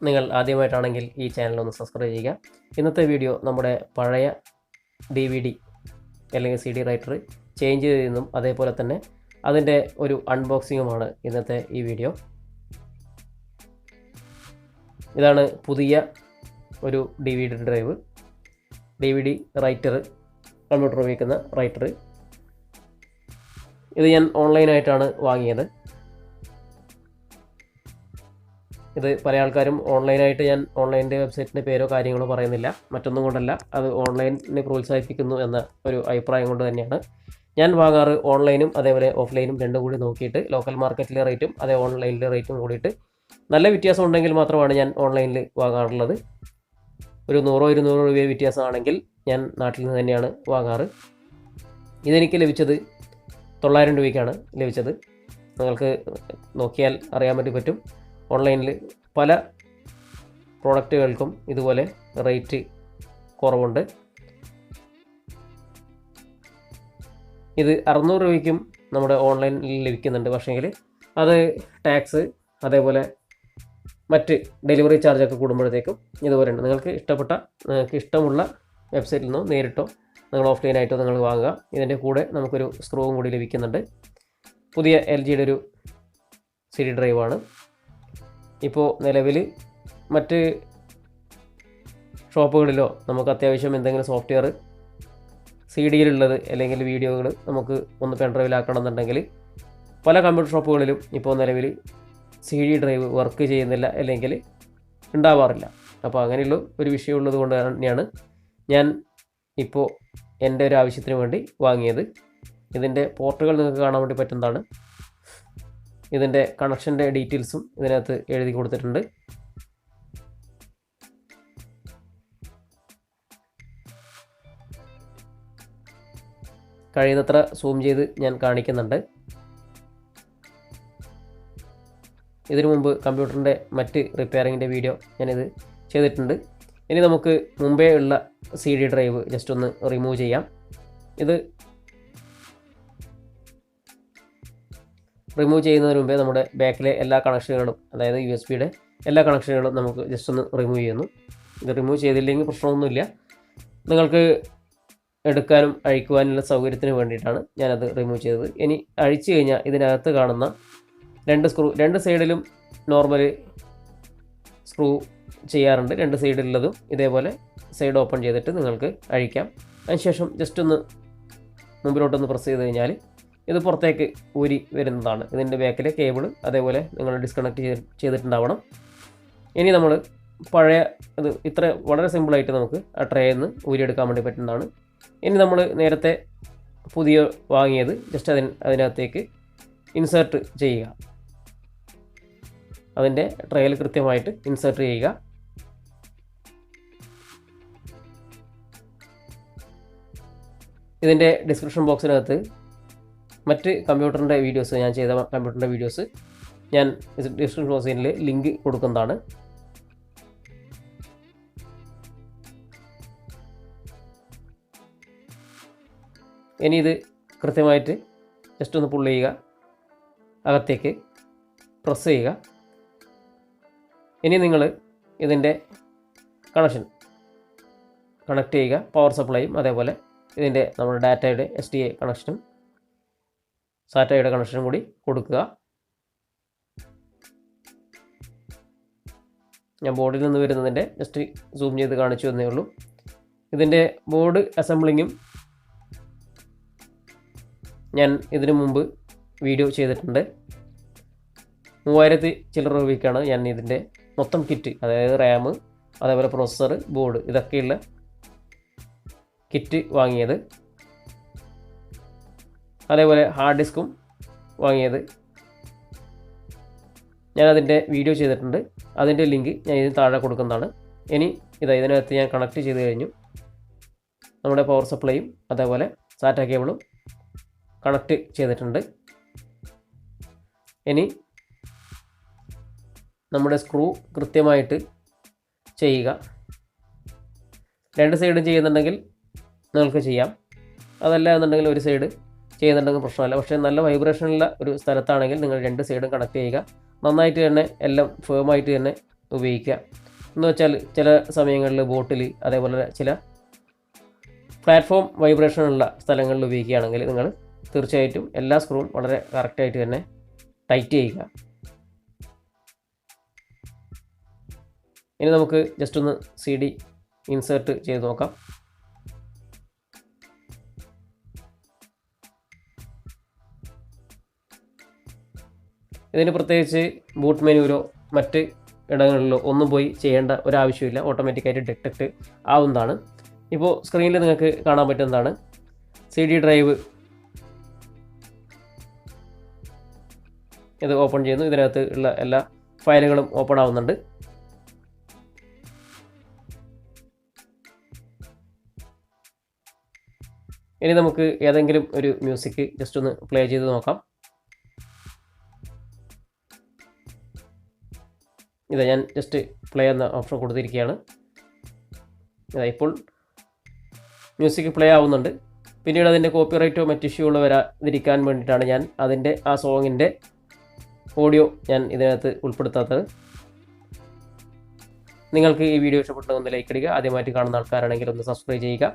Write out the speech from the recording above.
നിങ്ങൾ ആദ്യമായിട്ടാണെങ്കിൽ ഈ ചാനൽ ഒന്ന് സബ്സ്ക്രൈബ് ചെയ്യുക. ഇന്നത്തെ വീഡിയോ നമ്മുടെ പഴയ DVD അല്ലെങ്കിൽ CD റൈറ്റർ ചേഞ്ച് ചെയ്തെന്നും അതേപോലെ തന്നെ അതിൻ്റെ ഒരു അൺബോക്സിങ്ങുമാണ് ഇന്നത്തെ ഈ വീഡിയോ. ഇതാണ് പുതിയ ഒരു DVD drive, DVD writer, computer ഉപയോഗിക്കുന്ന റൈറ്റർ. ഇത് ഞാൻ ഓൺലൈനായിട്ടാണ് വാങ്ങിയത്. ഇത് പല ആൾക്കാരും ഓൺലൈനായിട്ട്, ഞാൻ ഓൺലൈനിൻ്റെ വെബ്സൈറ്റിൻ്റെ പേരോ കാര്യങ്ങളോ പറയുന്നില്ല, മറ്റൊന്നും കൊണ്ടല്ല, അത് ഓൺലൈനിനെ പ്രോത്സാഹിപ്പിക്കുന്നു എന്ന ഒരു അഭിപ്രായം കൊണ്ട് തന്നെയാണ് ഞാൻ വാങ്ങാറ്. ഓൺലൈനും അതേപോലെ ഓഫ്ലൈനും രണ്ടും കൂടി നോക്കിയിട്ട് ലോക്കൽ മാർക്കറ്റിലെ റേറ്റും അതേ ഓൺലൈനിലെ റേറ്റും കൂടിയിട്ട് നല്ല വ്യത്യാസം ഉണ്ടെങ്കിൽ മാത്രമാണ് ഞാൻ ഓൺലൈനിൽ വാങ്ങാറുള്ളത്. ഒരു 100-200 രൂപ വ്യത്യാസമാണെങ്കിൽ ഞാൻ നാട്ടിൽ നിന്ന് തന്നെയാണ് വാങ്ങാറ്. ഇതെനിക്ക് ലഭിച്ചത് 900 രൂപയ്ക്കാണ് ലഭിച്ചത്. നിങ്ങൾക്ക് നോക്കിയാൽ അറിയാൻ വേണ്ടി പറ്റും. ഓൺലൈനിൽ പല പ്രോഡക്റ്റുകൾക്കും ഇതുപോലെ റേറ്റ് കുറവുണ്ട്. ഇത് 600 രൂപയ്ക്കും നമ്മുടെ ഓൺലൈനിൽ ലഭിക്കുന്നുണ്ട്. പക്ഷേങ്കിൽ അത് ടാക്സ് അതേപോലെ മറ്റ് ഡെലിവറി ചാർജൊക്കെ കൂടുമ്പോഴത്തേക്കും ഇതുപോലെ ഉണ്ട്. നിങ്ങൾക്ക് ഇഷ്ടമുള്ള വെബ്സൈറ്റിൽ നിന്നോ നേരിട്ടോ നിങ്ങൾ ഓഫ്ലൈനായിട്ടോ നിങ്ങൾ വാങ്ങുക. ഇതിൻ്റെ കൂടെ നമുക്കൊരു സ്ക്രൂവും കൂടി ലഭിക്കുന്നുണ്ട്. പുതിയ LGയുടെ ഒരു CD ഡ്രൈവാണ്. ഇപ്പോൾ നിലവിൽ മറ്റ് ഷോപ്പുകളിലോ നമുക്ക് അത്യാവശ്യം എന്തെങ്കിലും സോഫ്റ്റ്വെയർ CD-യിലുള്ളത് അല്ലെങ്കിൽ വീഡിയോകൾ നമുക്ക് ഒന്ന് പെൻഡ്രൈവിലാക്കണം എന്നുണ്ടെങ്കിൽ പല കമ്പ്യൂട്ടർ ഷോപ്പുകളിലും ഇപ്പോൾ നിലവിൽ CD ഡ്രൈവ് വർക്ക് ചെയ്യുന്നില്ല അല്ലെങ്കിൽ ഉണ്ടാവാറില്ല. അപ്പോൾ അങ്ങനെയുള്ള ഒരു വിഷയമുള്ളത് കൊണ്ട് തന്നെയാണ് ഞാൻ ഇപ്പോൾ എൻ്റെ ഒരു ആവശ്യത്തിന് വേണ്ടി വാങ്ങിയത്. ഇതിൻ്റെ പോർട്ടുകൾ നിങ്ങൾക്ക് കാണാൻ വേണ്ടി പറ്റുന്നതാണ്. ഇതിൻ്റെ കണക്ഷൻ്റെ ഡീറ്റെയിൽസും ഇതിനകത്ത് എഴുതി കൊടുത്തിട്ടുണ്ട്. കഴിയുന്നത്ര സൂം ചെയ്ത് ഞാൻ കാണിക്കുന്നുണ്ട്. ഇതിനു മുമ്പ് കമ്പ്യൂട്ടറിൻ്റെ മറ്റ് റിപ്പയറിങ്ങിൻ്റെ വീഡിയോ ഞാനിത് ചെയ്തിട്ടുണ്ട്. ഇനി നമുക്ക് മുമ്പേ ഉള്ള CD ഡ്രൈവ് ജസ്റ്റ് ഒന്ന് റിമൂവ് ചെയ്യാം. ഇത് റിമൂവ് ചെയ്യുന്നതിന് മുമ്പേ നമ്മുടെ ബാക്കിലെ എല്ലാ കണക്ഷനുകളും, അതായത് USB-യുടെ എല്ലാ കണക്ഷനുകളും നമുക്ക് ജസ്റ്റ് ഒന്ന് റിമൂവ് ചെയ്യുന്നു. ഇത് റിമൂവ് ചെയ്തില്ലെങ്കിൽ പ്രശ്നമൊന്നുമില്ല. നിങ്ങൾക്ക് എടുക്കാനും അഴിക്കുവാനുള്ള സൗകര്യത്തിന് വേണ്ടിയിട്ടാണ് ഞാനത് റിമൂവ് ചെയ്തത്. ഇനി അഴിച്ചു കഴിഞ്ഞാൽ ഇതിനകത്ത് കാണുന്ന 2 സ്ക്രൂ, 2 സൈഡിലും നോർമൽ സ്ക്രൂ ചെയ്യാറുണ്ട്. 2 സൈഡിലുള്ളതും ഇതേപോലെ സൈഡ് ഓപ്പൺ ചെയ്തിട്ട് നിങ്ങൾക്ക് അഴിക്കാം. അതിനുശേഷം ജസ്റ്റ് ഒന്ന് മുമ്പിലോട്ടൊന്ന് പ്രസ് ചെയ്ത് കഴിഞ്ഞാൽ ഇത് പുറത്തേക്ക് ഊരി വരുന്നതാണ്. ഇതിൻ്റെ ബാക്കിലെ കേബിൾ അതേപോലെ നിങ്ങൾ ഡിസ്കണക്ട് ചെയ്തിട്ടുണ്ടാവണം. ഇനി നമ്മൾ പഴയ ഇത് ഇത്ര വളരെ സിമ്പിളായിട്ട് നമുക്ക് ആ ട്രേയിൽ നിന്ന് ഊരിയെടുക്കാൻ വേണ്ടി പറ്റുന്നതാണ്. ഇനി നമ്മൾ നേരത്തെ പുതിയ വാങ്ങിയത് ജസ്റ്റ് അതിനകത്തേക്ക് ഇൻസേർട്ട് ചെയ്യുക. അതിൻ്റെ ട്രേയിൽ കൃത്യമായിട്ട് ഇൻസേർട്ട് ചെയ്യുക. ഇതിൻ്റെ ഡിസ്ക്രിപ്ഷൻ ബോക്സിനകത്ത് മറ്റ് കമ്പ്യൂട്ടറിൻ്റെ വീഡിയോസ്, ഞാൻ ചെയ്ത കമ്പ്യൂട്ടറിൻ്റെ വീഡിയോസ് ഞാൻ ഡിസ്ക്രിപ്ഷൻ ബോക്സിൽ ലിങ്ക് കൊടുക്കുന്നതാണ്. ഇനി ഇത് കൃത്യമായിട്ട് ജസ്റ്റ് ഒന്ന് പുള്ള് ചെയ്യുക, അകത്തേക്ക് പ്രസ് ചെയ്യുക. ഇനി നിങ്ങൾ ഇതിൻ്റെ കണക്ഷൻ കണക്ട് ചെയ്യുക. പവർ സപ്ലൈയും അതേപോലെ ഇതിൻ്റെ നമ്മുടെ ഡാറ്റയുടെ SDA കണക്ഷനും സാറ്റയുടെ കണക്ഷനും കൂടി കൊടുക്കുക. ഞാൻ ബോർഡിൽ നിന്ന് വരുന്നതിൻ്റെ ജസ്റ്റ് സൂം ചെയ്ത് കാണിച്ചു എന്നേ ഉള്ളൂ. ഇതിൻ്റെ ബോർഡ് അസംബ്ലിങ്ങും ഞാൻ ഇതിനു മുമ്പ് വീഡിയോ ചെയ്തിട്ടുണ്ട്. 3000 ചില്ലറ രൂപയ്ക്കാണ് ഞാൻ ഇതിൻ്റെ മൊത്തം കിറ്റ്, അതായത് RAM അതേപോലെ പ്രോസസ്സർ, ബോർഡ് ഇതൊക്കെയുള്ള കിറ്റ് വാങ്ങിയത്. അതേപോലെ ഹാർഡ് ഡിസ്കും വാങ്ങിയത്. ഞാനതിൻ്റെ വീഡിയോ ചെയ്തിട്ടുണ്ട്. അതിൻ്റെ ലിങ്ക് ഞാൻ ഇതിന് താഴെ കൊടുക്കുന്നതാണ്. ഇനി ഇതിനകത്ത് ഞാൻ കണക്ട് ചെയ്ത് കഴിഞ്ഞു. നമ്മുടെ പവർ സപ്ലൈയും അതേപോലെ സാറ്റ കേബിളും കണക്ട് ചെയ്തിട്ടുണ്ട്. ഇനി നമ്മുടെ സ്ക്രൂ കൃത്യമായിട്ട് ചെയ്യുക. 2 സൈഡും ചെയ്യുന്നുണ്ടെങ്കിൽ നിങ്ങൾക്ക് ചെയ്യാം. അതല്ല എന്നുണ്ടെങ്കിൽ ഒരു സൈഡ് ചെയ്യുന്നുണ്ടെങ്കിൽ പ്രശ്നമല്ല. പക്ഷേ നല്ല വൈബ്രേഷനുള്ള ഒരു സ്ഥലത്താണെങ്കിൽ നിങ്ങൾ 2 സൈഡും കണക്ട് ചെയ്യുക. നന്നായിട്ട് തന്നെ എല്ലാം ഫേമായിട്ട് തന്നെ ഉപയോഗിക്കുക. എന്ന് വെച്ചാൽ ചില സമയങ്ങളിൽ ബോട്ടിൽ അതേപോലെ ചില പ്ലാറ്റ്ഫോം വൈബ്രേഷനുള്ള സ്ഥലങ്ങളിൽ ഉപയോഗിക്കുകയാണെങ്കിൽ നിങ്ങൾ തീർച്ചയായിട്ടും എല്ലാ സ്ക്രൂവും വളരെ കറക്റ്റായിട്ട് തന്നെ ടൈറ്റ് ചെയ്യുക. ഇനി നമുക്ക് ജസ്റ്റ് ഒന്ന് CD ഇൻസേർട്ട് ചെയ്ത് നോക്കാം. ഇതിന് പ്രത്യേകിച്ച് ബൂട്ട് മെനുവിലോ മറ്റ് ഇടങ്ങളിലോ ഒന്നും പോയി ചെയ്യേണ്ട ഒരാവശ്യമില്ല, ഓട്ടോമാറ്റിക്കായിട്ട് ഡിറ്റക്റ്റ് ആവുന്നതാണ്. ഇപ്പോൾ സ്ക്രീനിൽ നിങ്ങൾക്ക് കാണാൻ പറ്റുന്നതാണ് CD ഡ്രൈവ്. ഇത് ഓപ്പൺ ചെയ്യുന്നു. ഇതിനകത്ത് ഉള്ള എല്ലാ ഫയലുകളും ഓപ്പൺ ആവുന്നുണ്ട്. ഇനി നമുക്ക് ഏതെങ്കിലും ഒരു മ്യൂസിക് ജസ്റ്റ് ഒന്ന് പ്ലേ ചെയ്ത് നോക്കാം. ഇതാ ഞാൻ ജസ്റ്റ് പ്ലേ എന്ന ഓപ്ഷൻ കൊടുത്തിരിക്കുകയാണ്. ഇതാ ഇപ്പോൾ മ്യൂസിക് പ്ലേ ആവുന്നുണ്ട്. പിന്നീട് അതിൻ്റെ കോപ്പിറൈറ്റോ മറ്റ് ഇഷ്യൂകളോ വരാതിരിക്കാൻ വേണ്ടിയിട്ടാണ് ഞാൻ അതിൻ്റെ ആ സോങ്ങിൻ്റെ ഓഡിയോ ഞാൻ ഇതിനകത്ത് ഉൾപ്പെടുത്താത്തത്. നിങ്ങൾക്ക് ഈ വീഡിയോ ഇഷ്ടപ്പെട്ട ഒന്ന് ലൈക്ക് അടിക്കുക. ആദ്യമായിട്ട് കാണുന്ന ആൾക്കാരാണെങ്കിൽ ഒന്ന് സബ്സ്ക്രൈബ് ചെയ്യുക.